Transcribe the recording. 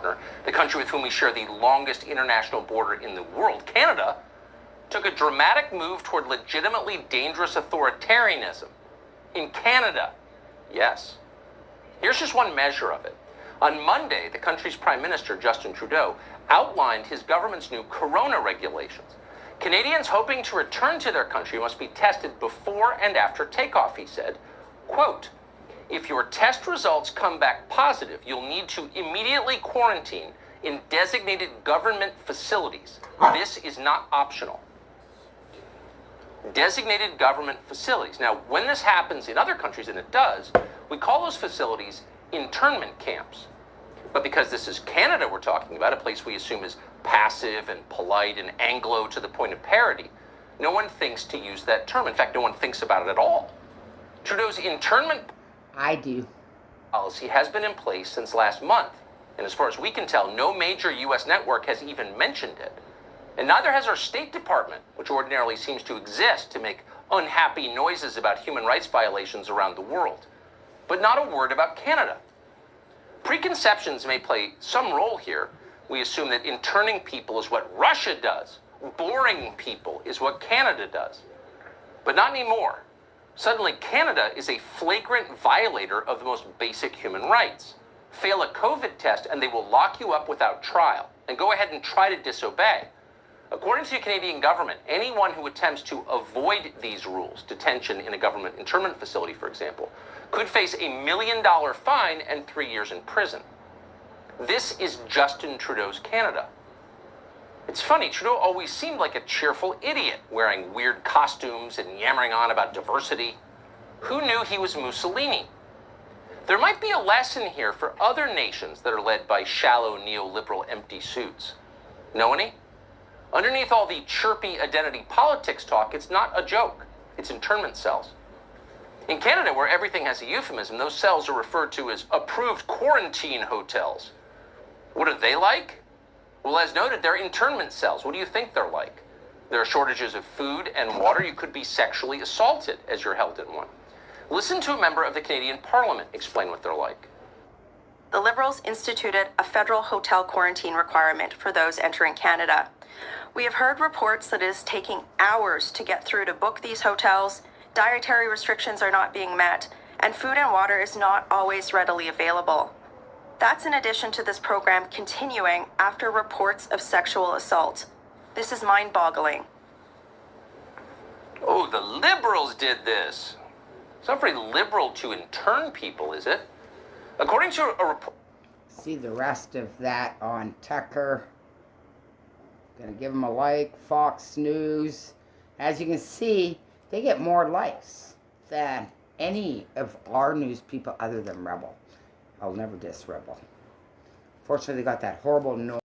the country with whom we share the longest international border in the world, Canada, took a dramatic move toward legitimately dangerous authoritarianism. In Canada, yes. Here's just one measure of it. On Monday, the country's Prime Minister, Justin Trudeau, outlined his government's new corona regulations. Canadians hoping to return to their country must be tested before and after takeoff, he said. Quote, if your test results come back positive, you'll need to immediately quarantine in designated government facilities. This is not optional. Designated government facilities. Now, when this happens in other countries, and it does, we call those facilities internment camps. But because this is Canada we're talking about, a place we assume is passive and polite and Anglo to the point of parody, no one thinks to use that term. In fact, no one thinks about it at all. Trudeau's internment policy has been in place since last month. And as far as we can tell, no major U.S. network has even mentioned it. And neither has our State Department, which ordinarily seems to exist to make unhappy noises about human rights violations around the world. But not a word about Canada. Preconceptions may play some role here. We assume that interning people is what Russia does. Boring people is what Canada does. But not anymore. Suddenly, Canada is a flagrant violator of the most basic human rights. Fail a COVID test and they will lock you up without trial and go ahead and try to disobey. According to the Canadian government, anyone who attempts to avoid these rules, detention in a government internment facility, for example, could face $1 million fine and 3 years in prison. This is Justin Trudeau's Canada. It's funny, Trudeau always seemed like a cheerful idiot, wearing weird costumes and yammering on about diversity. Who knew he was Mussolini? There might be a lesson here for other nations that are led by shallow neoliberal empty suits. Know any? Underneath all the chirpy identity politics talk, it's not a joke. It's internment cells. In Canada, where everything has a euphemism, those cells are referred to as approved quarantine hotels. What are they like? Well, as noted, they're internment cells. What do you think they're like? There are shortages of food and water. You could be sexually assaulted as you're held in one. Listen to a member of the Canadian Parliament explain what they're like. The Liberals instituted a federal hotel quarantine requirement for those entering Canada. We have heard reports that it is taking hours to get through to book these hotels, dietary restrictions are not being met, and food and water is not always readily available. That's in addition to this program continuing after reports of sexual assault. This is mind-boggling. Oh, the Liberals did this. It's not very liberal to intern people, is it? According to a report... See the rest of that on Tucker. Gonna give them a like. Fox News. As you can see, they get more likes than any of our news people other than Rebel. I'll never diss Rebel. Fortunately, they got that horrible noise.